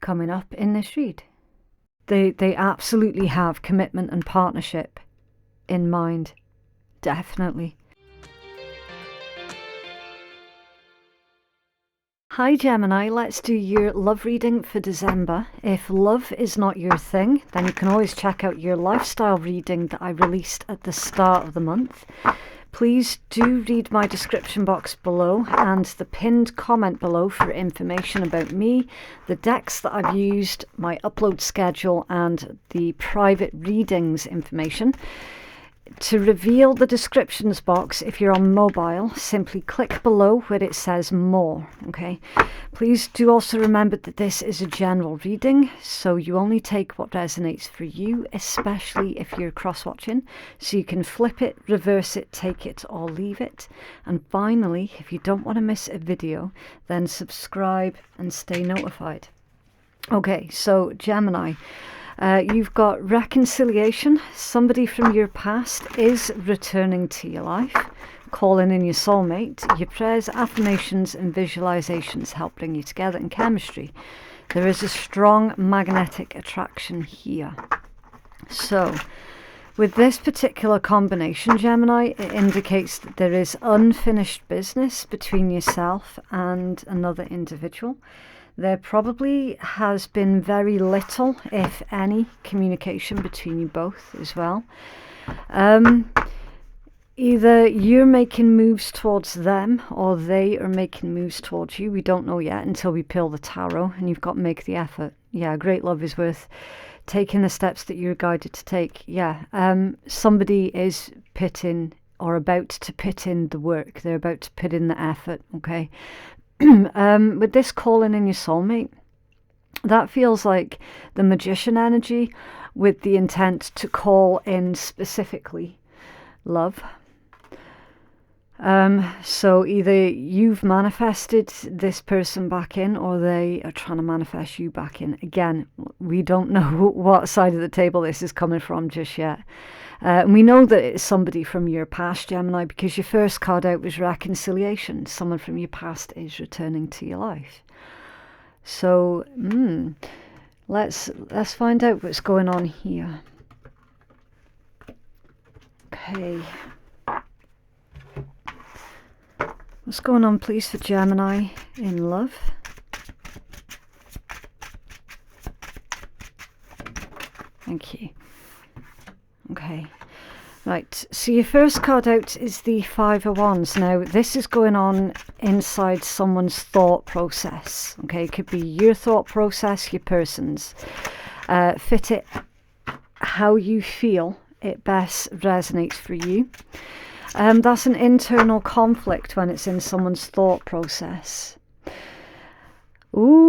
coming up in this read. They absolutely have commitment and partnership in mind, definitely. Hi Gemini, let's do your love reading for December. If love is not your thing, then you can always check out your lifestyle reading that I released at the start of the month. Please do read my description box below and the pinned comment below for information about me, the decks that I've used, my upload schedule and the private readings information. To reveal the descriptions box, if you're on mobile, simply click below where it says more, okay? Please do also remember that this is a general reading, so you only take what resonates for you, especially if you're cross-watching. So you can flip it, reverse it, take it, or leave it. And finally, if you don't want to miss a video, then subscribe and stay notified. Okay, so Gemini. You've got reconciliation. Somebody from your past is returning to your life, calling in your soulmate. Your prayers, affirmations and visualizations help bring you together in chemistry. There is a strong magnetic attraction here. So with this particular combination, Gemini, it indicates that there is unfinished business between yourself and another individual. There probably has been very little, if any, communication between you both as well. Either you're making moves towards them or they are making moves towards you. We don't know yet until we peel the tarot, and you've got to make the effort. Yeah, great love is worth taking the steps that you're guided to take. Yeah, somebody is pitting or about to put in the work. They're about to put in the effort, okay? With this calling in your soulmate, that feels like the magician energy with the intent to call in specifically love. So either you've manifested this person back in or they are trying to manifest you back in. Again, we don't know what side of the table this is coming from just yet. And we know that it's somebody from your past, Gemini, because your first card out was reconciliation. Someone from your past is returning to your life. So let's find out what's going on here. Okay. What's going on, please, for Gemini in love? Thank you. Okay, right, so your first card out is the Five of Wands. Now, this is going on inside someone's thought process, okay? It could be your thought process, your person's. Fit it how you feel it best resonates for you. That's an internal conflict when it's in someone's thought process. Ooh,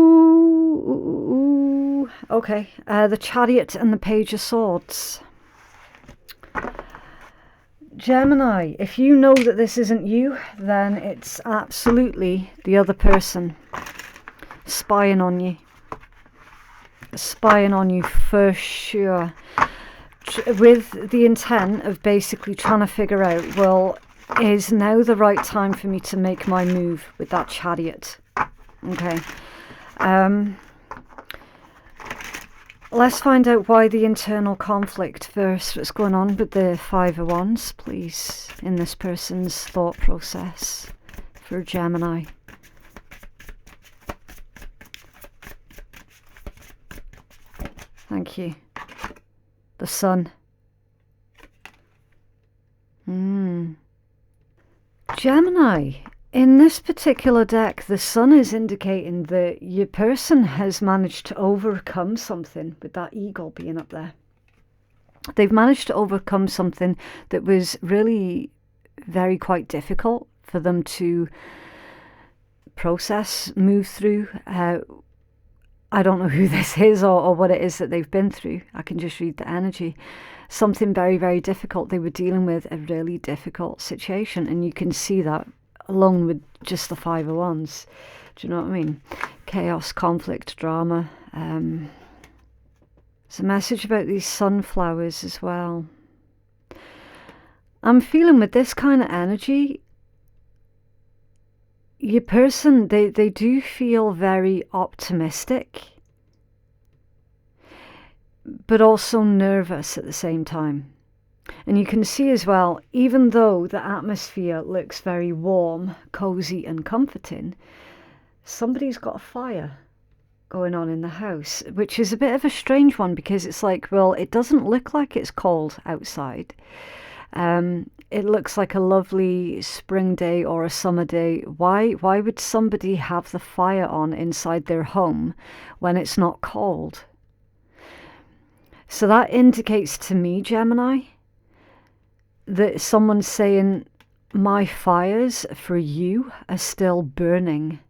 okay. The Chariot and the Page of Swords. Gemini, if you know that this isn't you, then it's absolutely the other person spying on you. Spying on you for sure. With the intent of basically trying to figure out, well, is now the right time for me to make my move with that Chariot? Okay. Let's find out why the internal conflict first. What's going on with the Five of Wands, please, in this person's thought process for Gemini. Thank you. The Sun. Gemini, in this particular deck, the Sun is indicating that your person has managed to overcome something with that eagle being up there. They've managed to overcome something that was really very quite difficult for them to process, move through. I don't know who this is or what it is that they've been through. I can just read the energy. Something very, very difficult. They were dealing with a really difficult situation, and you can see that along with just the Five of Wands. Do you know what I mean? Chaos, conflict, drama. There's a message about these sunflowers as well. I'm feeling with this kind of energy, your person, they do feel very optimistic but also nervous at the same time. And you can see as well, even though the atmosphere looks very warm, cozy and comforting, somebody's got a fire going on in the house, which is a bit of a strange one, because it's like, well, it doesn't look like it's cold outside. It looks like a lovely spring day or a summer day. Why would somebody have the fire on inside their home when it's not cold? So that indicates to me, Gemini, that someone's saying, my fires for you are still burning.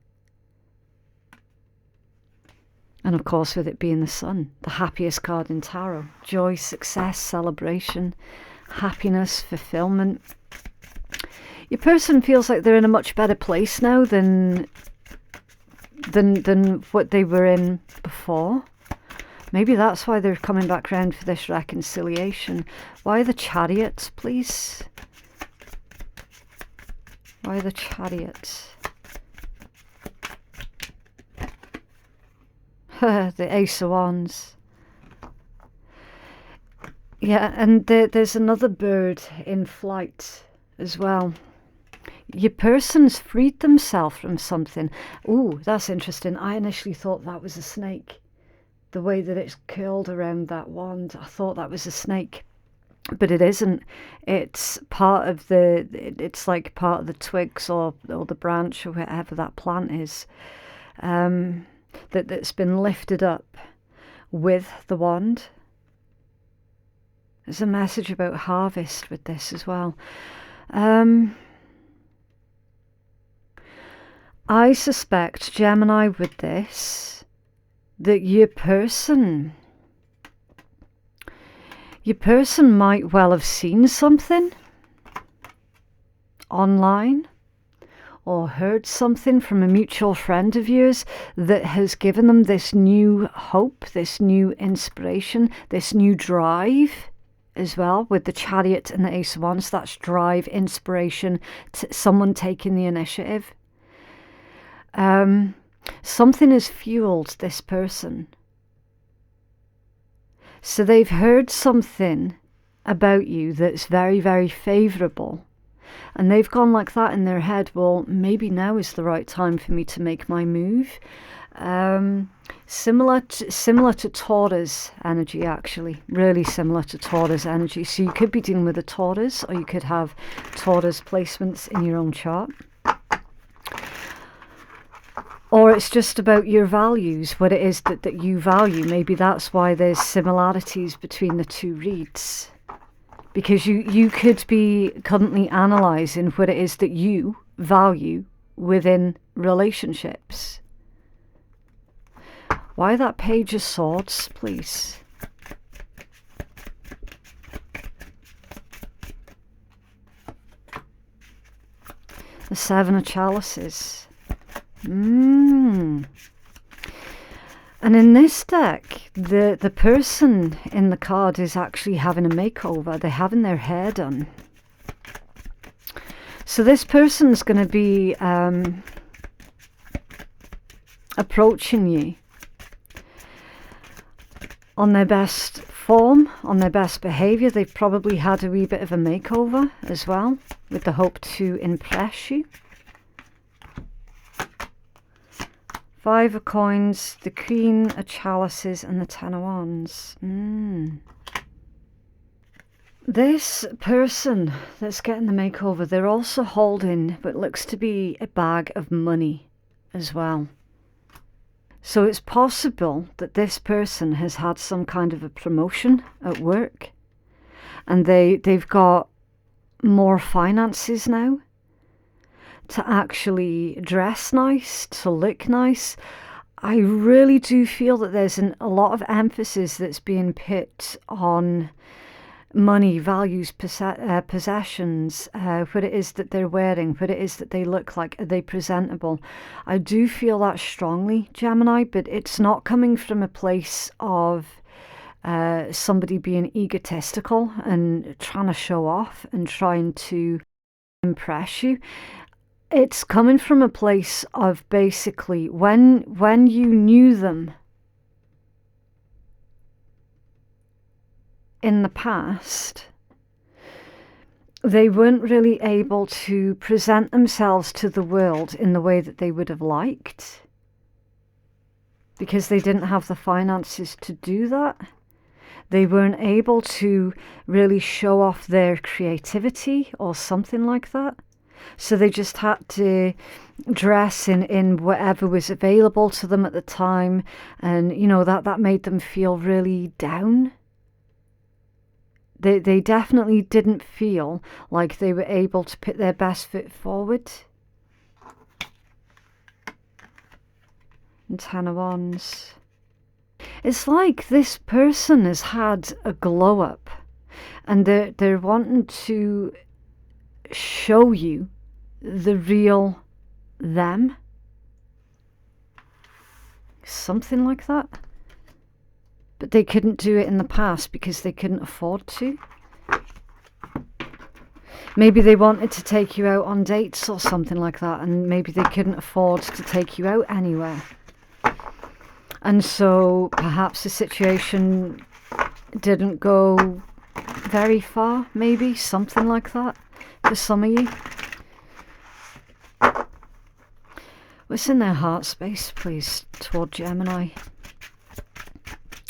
And of course, with it being the Sun, the happiest card in tarot. Joy, success, celebration, happiness, fulfillment. Your person feels like they're in a much better place now than what they were in before. Maybe that's why they're coming back round for this reconciliation. Why the Chariot, please? Why the Chariot? The Ace of Wands. Yeah, and there's another bird in flight as well. Your person's freed themselves from something. Ooh, that's interesting. I initially thought that was a snake. The way that it's curled around that wand, I thought that was a snake. But it isn't. It's part of it's like part of the twigs or the branch or whatever that plant is. That's been lifted up with the wand. There's a message about harvest with this as well. I suspect, Gemini, with this, that your person might well have seen something online or heard something from a mutual friend of yours that has given them this new hope, this new inspiration, this new drive as well, with the Chariot and the Ace of Wands. That's drive, inspiration, someone taking the initiative. Something has fueled this person. So they've heard something about you that's very, very favourable. And they've gone like that in their head, well, maybe now is the right time for me to make my move. Similar to Taurus energy, actually. Really similar to Taurus energy. So you could be dealing with a Taurus, or you could have Taurus placements in your own chart. Or it's just about your values, what it is that you value. Maybe that's why there's similarities between the two reads. Because you could be currently analysing what it is that you value within relationships. Why that Page of Swords, please? The Seven of Chalices. And in this deck, the person in the card is actually having a makeover. They're having their hair done. So this person's going to be approaching you on their best form, on their best behaviour. They've probably had a wee bit of a makeover as well, with the hope to impress you. Five of Coins, the Queen of Chalices, and the Ten of Wands. This person that's getting the makeover, they're also holding what looks to be a bag of money as well. So it's possible that this person has had some kind of a promotion at work, and they've got more finances now to actually dress nice, to look nice. I really do feel that there's a lot of emphasis that's being put on money, values, possessions, what it is that they're wearing, what it is that they look like, are they presentable? I do feel that strongly, Gemini, but it's not coming from a place of somebody being egotistical and trying to show off and trying to impress you. It's coming from a place of basically when you knew them, in the past, they weren't really able to present themselves to the world in the way that they would have liked, because they didn't have the finances to do that. They weren't able to really show off their creativity or something like that. So they just had to dress in whatever was available to them at the time. And, you know, that made them feel really down. They definitely didn't feel like they were able to put their best foot forward. And 10 of Wands. It's like this person has had a glow up, and they're wanting to show you the real them. Something like that. But they couldn't do it in the past because they couldn't afford to. Maybe they wanted to take you out on dates or something like that, and maybe they couldn't afford to take you out anywhere. And so perhaps the situation didn't go very far, maybe, something like that, for some of you. What's in their heart space, please, toward Gemini?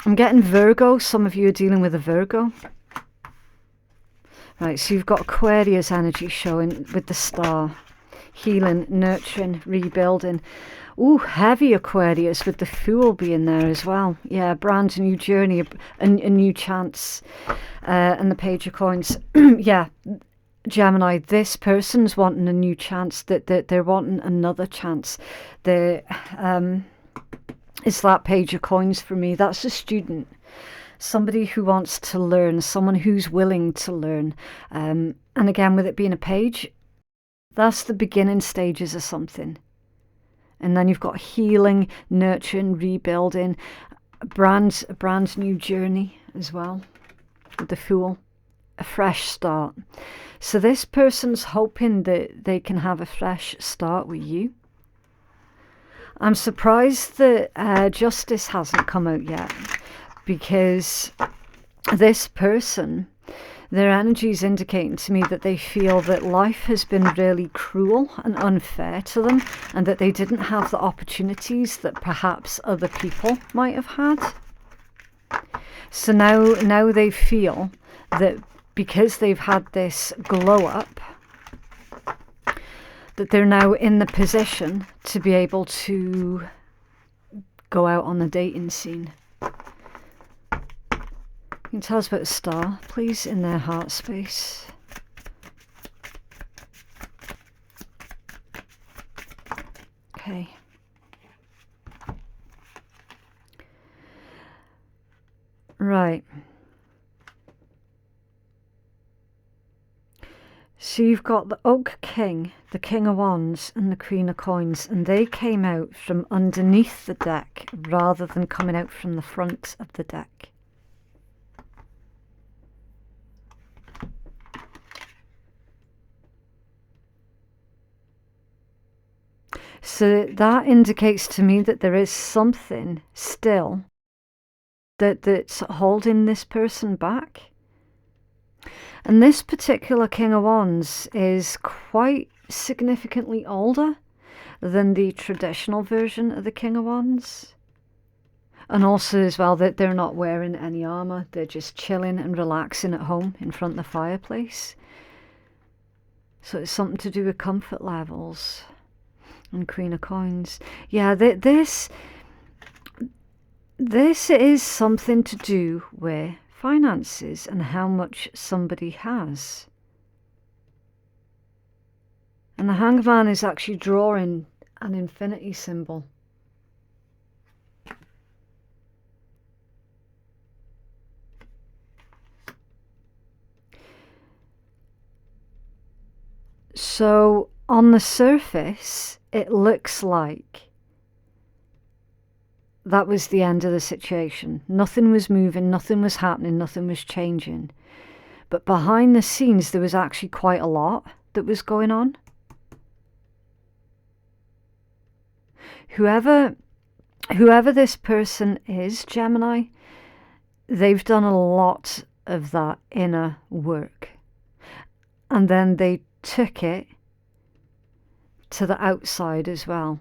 I'm getting Virgo. Some of you are dealing with a Virgo. Right, so you've got Aquarius energy showing with the star. Healing, nurturing, rebuilding. Ooh, heavy Aquarius with the Fool being there as well. Yeah, brand new journey, a new chance. And the Page of Coins. Yeah, Gemini, this person's wanting a new chance. That they're wanting another chance. It's that Page of Coins for me. That's a student. Somebody who wants to learn. Someone who's willing to learn. And again, with it being a page, that's the beginning stages of something. And then you've got healing, nurturing, rebuilding, a brand new journey as well. With the Fool, a fresh start. So this person's hoping that they can have a fresh start with you. I'm surprised that Justice hasn't come out yet, because this person, their energy is indicating to me that they feel that life has been really cruel and unfair to them, and that they didn't have the opportunities that perhaps other people might have had. So now they feel that because they've had this glow up, that they're now in the position to be able to go out on the dating scene. Can you tell us about the star, please, in their heart space? Okay. Right. So you've got the Oak King, the King of Wands, and the Queen of Coins, and they came out from underneath the deck rather than coming out from the front of the deck. So that indicates to me that there is something still that's holding this person back. And this particular King of Wands is quite significantly older than the traditional version of the King of Wands. And also as well that they're not wearing any armour. They're just chilling and relaxing at home in front of the fireplace. So it's something to do with comfort levels. And Queen of Coins. Yeah, this is something to do with finances and how much somebody has. And the Hangman is actually drawing an infinity symbol. So on the surface, it looks like that was the end of the situation. Nothing was moving, nothing was happening, nothing was changing. But behind the scenes, there was actually quite a lot that was going on. Whoever this person is, Gemini, they've done a lot of that inner work. And then they took it to the outside as well.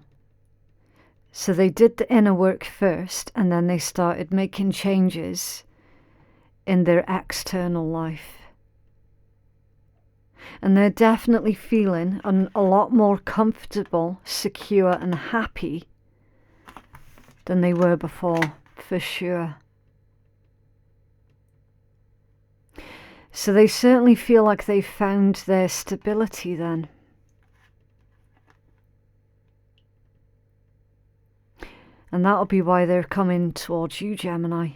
So they did the inner work first, and then they started making changes in their external life. And they're definitely feeling a lot more comfortable, secure and happy than they were before, for sure. So they certainly feel like they found their stability then. And that'll be why they're coming towards you, Gemini.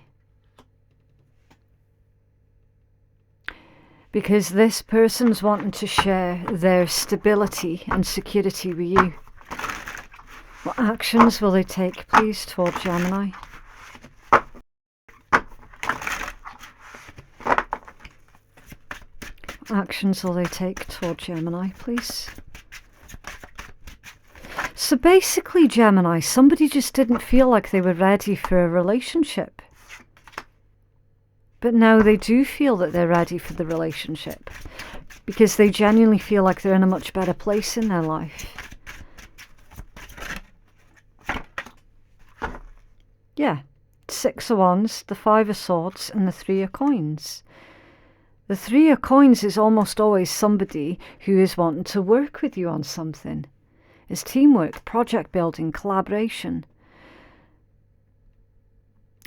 Because this person's wanting to share their stability and security with you. What actions will they take, please, toward Gemini? What actions will they take toward Gemini, please? So basically, Gemini, somebody just didn't feel like they were ready for a relationship. But now they do feel that they're ready for the relationship, because they genuinely feel like they're in a much better place in their life. Yeah, 6 of Wands, the 5 of Swords and the 3 of Coins. The 3 of Coins is almost always somebody who is wanting to work with you on something. It's teamwork, project building, collaboration.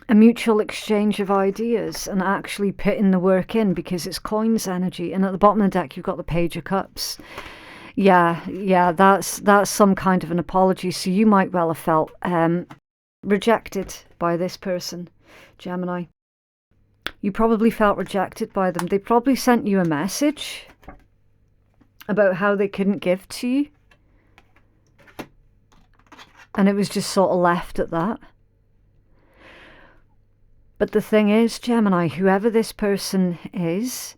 A mutual exchange of ideas and actually putting the work in, because it's Coins energy. And at the bottom of the deck, you've got the Page of Cups. Yeah, that's some kind of an apology. So you might well have felt rejected by this person, Gemini. You probably felt rejected by them. They probably sent you a message about how they couldn't give to you. And it was just sort of left at that. But the thing is, Gemini, whoever this person is,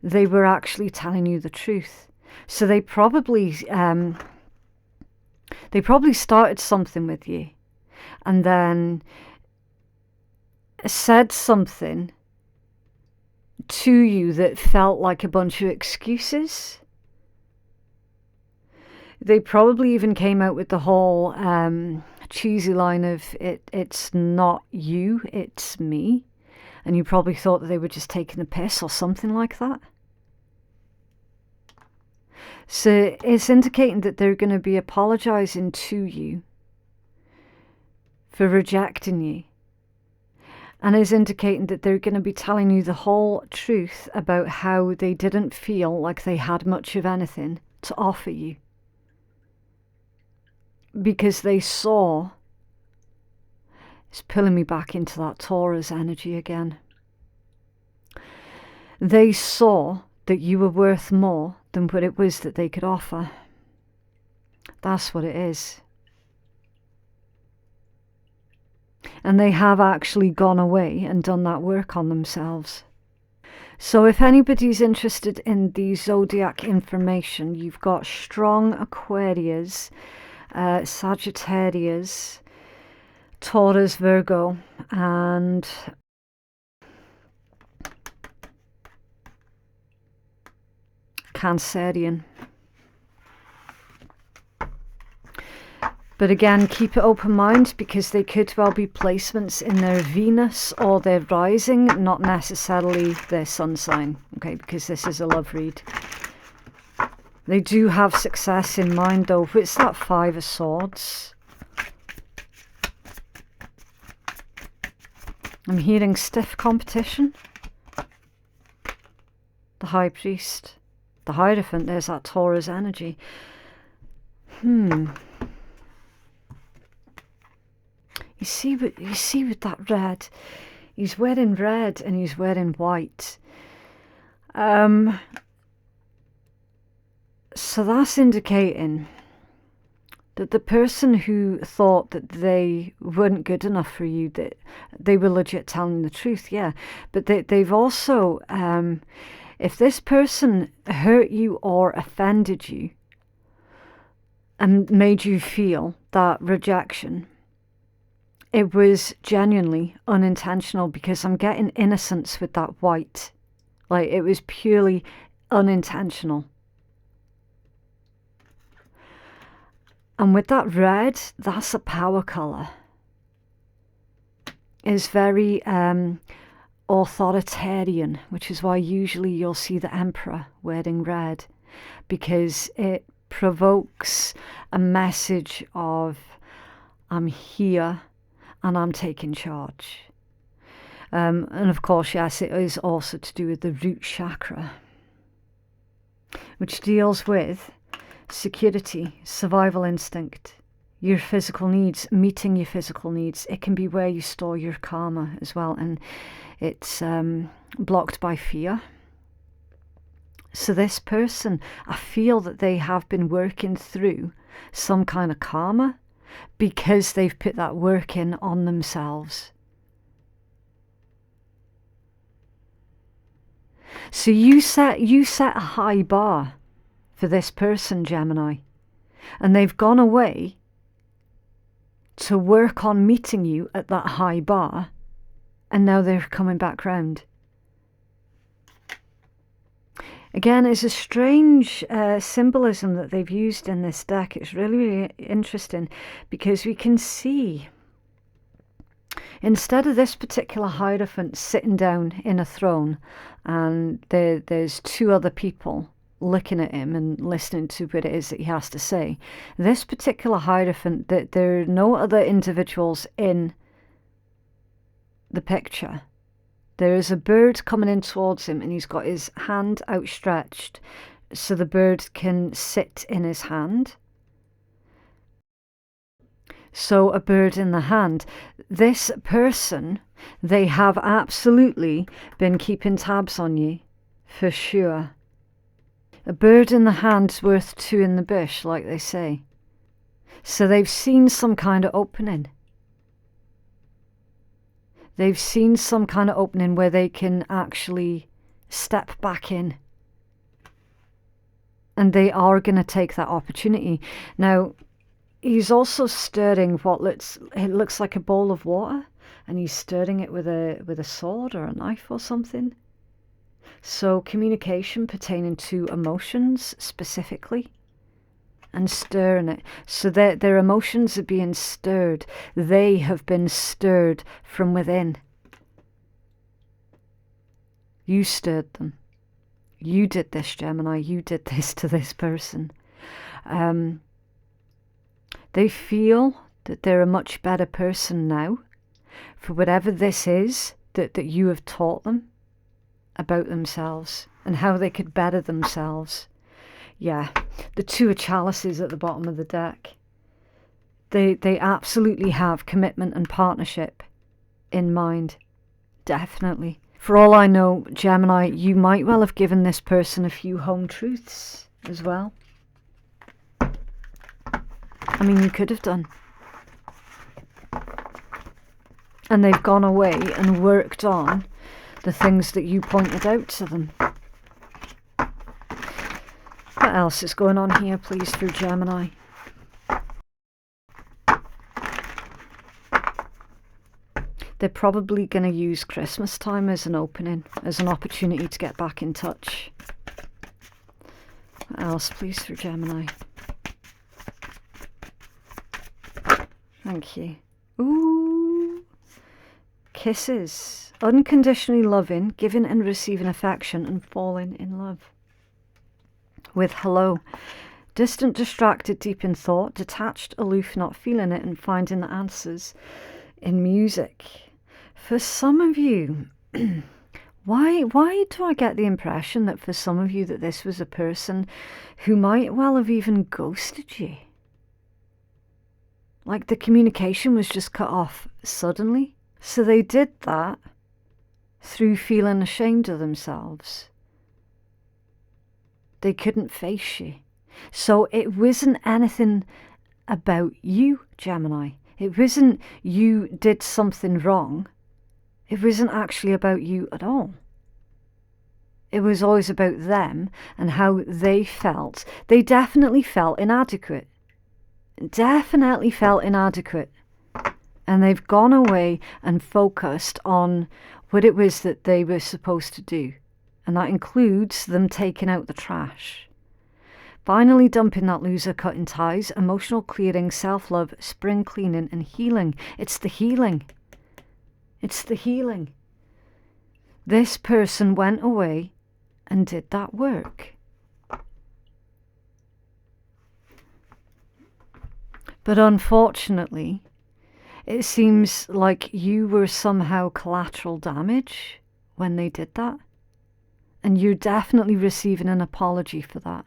they were actually telling you the truth. So they probably started something with you and then said something to you that felt like a bunch of excuses. They probably even came out with the whole cheesy line of it's not you, it's me. And you probably thought that they were just taking the piss or something like that. So it's indicating that they're going to be apologizing to you for rejecting you. And is indicating that they're going to be telling you the whole truth about how they didn't feel like they had much of anything to offer you. Because they saw, it's pulling me back into that Taurus energy again. They saw that you were worth more than what it was that they could offer. That's what it is. And they have actually gone away and done that work on themselves. So if anybody's interested in the zodiac information, you've got strong Aquarius, Sagittarius, Taurus, Virgo, and Cancerian. But again, keep an open mind, because they could well be placements in their Venus or their rising, not necessarily their sun sign, okay, because this is a love read. They do have success in mind, though. It's that 5 of Swords. I'm hearing stiff competition. The High Priest. The Hierophant, there's that Taurus energy. You see with that red, he's wearing red and he's wearing white. So that's indicating that the person who thought that they weren't good enough for you, that they were legit telling the truth, yeah. But they've also, if this person hurt you or offended you and made you feel that rejection, it was genuinely unintentional, because I'm getting innocence with that white Like, it was purely unintentional. And with that red, that's a power colour. It's very authoritarian, which is why usually you'll see the Emperor wearing red, because it provokes a message of, I'm here and I'm taking charge. And of course, yes, it is also to do with the root chakra, which deals with security, survival instinct, your physical needs, meeting your physical needs. It can be where you store your karma as well, and it's blocked by fear. So this person, I feel that they have been working through some kind of karma because they've put that work in on themselves. So you set a high bar for this person, Gemini, and they've gone away to work on meeting you at that high bar, and now they're coming back round. Again, it's a strange symbolism that they've used in this deck. It's really, really interesting, because we can see, instead of this particular Hierophant sitting down in a throne and there's two other people looking at him and listening to what it is that he has to say, this particular Hierophant, that there are no other individuals in the picture. There is a bird coming in towards him, and he's got his hand outstretched so the bird can sit in his hand. So a bird in the hand. This person, they have absolutely been keeping tabs on you, for sure. A bird in the hand's worth two in the bush, like they say. So they've seen some kind of opening. They've seen some kind of opening where they can actually step back in. And they are going to take that opportunity. Now, he's also stirring what looks like a bowl of water, and he's stirring it with a sword or a knife or something. So communication pertaining to emotions specifically, and stirring it. So their emotions are being stirred. They have been stirred from within. You stirred them. You did this, Gemini. You did this to this person. They feel that they're a much better person now for whatever this is that you have taught them about themselves and how they could better themselves. Yeah, the two of chalices at the bottom of the deck. They absolutely have commitment and partnership in mind. Definitely. For all I know, Gemini, you might well have given this person a few home truths as well. I mean, you could have done. And they've gone away and worked on the things that you pointed out to them. What else is going on here, please, through Gemini? They're probably going to use Christmas time as an opening, as an opportunity to get back in touch. What else, please, through Gemini? Thank you. Ooh. Kisses. Unconditionally loving, giving and receiving affection, and falling in love. With hello. Distant, distracted, deep in thought, detached, aloof, not feeling it, and finding the answers in music. For some of you, why do I get the impression that for some of you that this was a person who might well have even ghosted you? Like the communication was just cut off suddenly. So they did that through feeling ashamed of themselves. They couldn't face you. So it wasn't anything about you, Gemini. It wasn't you did something wrong. It wasn't actually about you at all. It was always about them and how they felt. They definitely felt inadequate. Definitely felt inadequate. And they've gone away and focused on what it was that they were supposed to do. And that includes them taking out the trash. Finally dumping that loser, cutting ties, emotional clearing, self-love, spring cleaning and healing. It's the healing. It's the healing. This person went away and did that work. But unfortunately, it seems like you were somehow collateral damage when they did that. And you're definitely receiving an apology for that.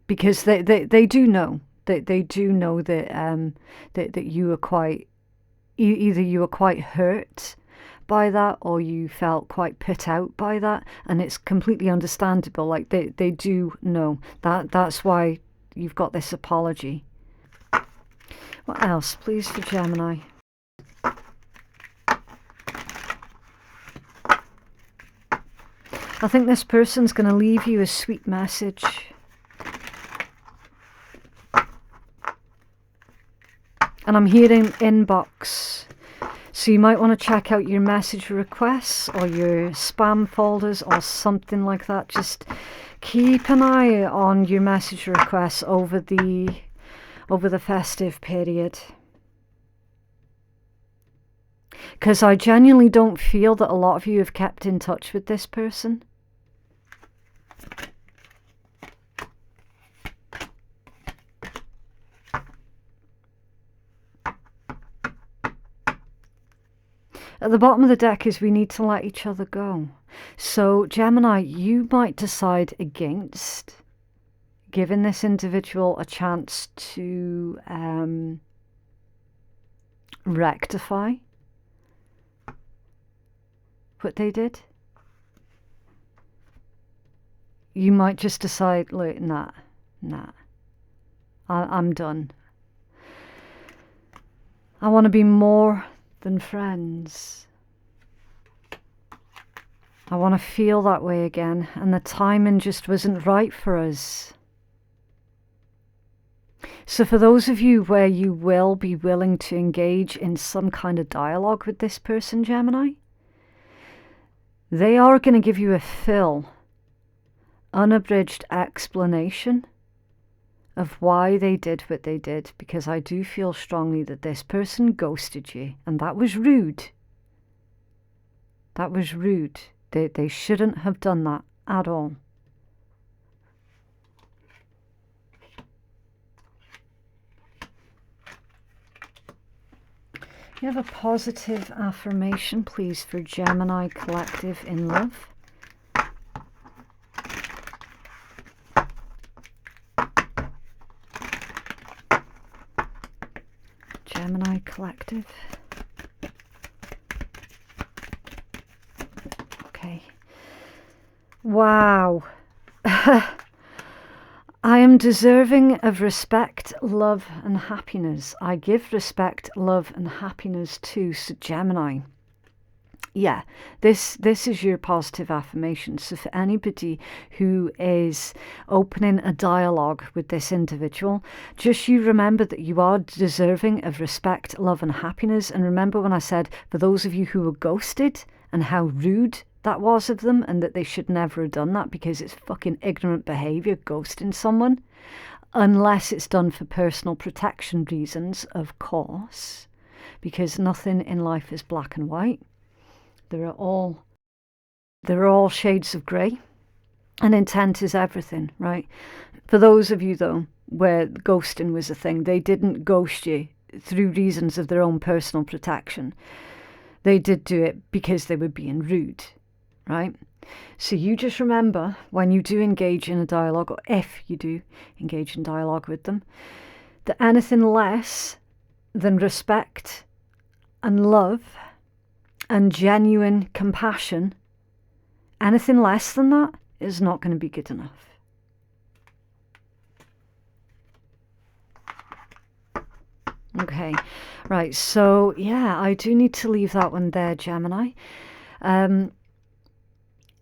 Because they do know. They do know that that you were quite, either you were quite hurt by that or you felt quite put out by that. And it's completely understandable. Like they do know. That's why you've got this apology. What else, please, for Gemini? I think this person's going to leave you a sweet message. And I'm hearing inbox. So you might want to check out your message requests or your spam folders or something like that. Just keep an eye on your message requests over the festive period. Because I genuinely don't feel that a lot of you have kept in touch with this person. At the bottom of the deck is we need to let each other go. So Gemini, you might decide against giving this individual a chance to rectify what they did. You might just decide, look, nah, I'm done. I want to be more than friends. I want to feel that way again, and the timing just wasn't right for us. So for those of you where you will be willing to engage in some kind of dialogue with this person, Gemini, they are going to give you a full, unabridged explanation of why they did what they did, because I do feel strongly that this person ghosted you, and that was rude. That was rude. They shouldn't have done that at all. You have a positive affirmation, please, for Gemini Collective in love. Gemini Collective. Okay. Wow. I am deserving of respect, love, and happiness. I give respect, love, and happiness to Gemini. Yeah, this is your positive affirmation. So for anybody who is opening a dialogue with this individual, just you remember that you are deserving of respect, love, and happiness. And remember when I said for those of you who were ghosted and how rude that was of them, and that they should never have done that because it's fucking ignorant behavior, ghosting someone, unless it's done for personal protection reasons, of course, because nothing in life is black and white. There are all shades of grey, and intent is everything, right? For those of you though where ghosting was a thing, they didn't ghost you through reasons of their own personal protection. They did do it because they were being rude. Right? So you just remember when you do engage in a dialogue, or if you do engage in dialogue with them, that anything less than respect and love and genuine compassion, anything less than that is not going to be good enough. Okay, right, so yeah, I do need to leave that one there, Gemini.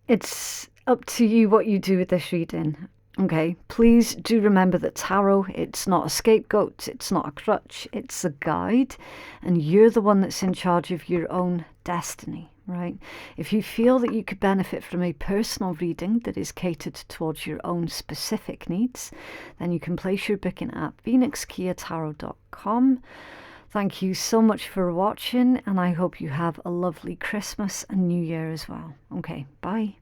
It's up to you what you do with this reading. Okay, please do remember that tarot, it's not a scapegoat, it's not a crutch, it's a guide, and you're the one that's in charge of your own destiny, right? If you feel that you could benefit from a personal reading that is catered towards your own specific needs, then you can place your booking at phoenixkeiatarot.com. Thank you so much for watching, and I hope you have a lovely Christmas and New Year as well. Okay, bye.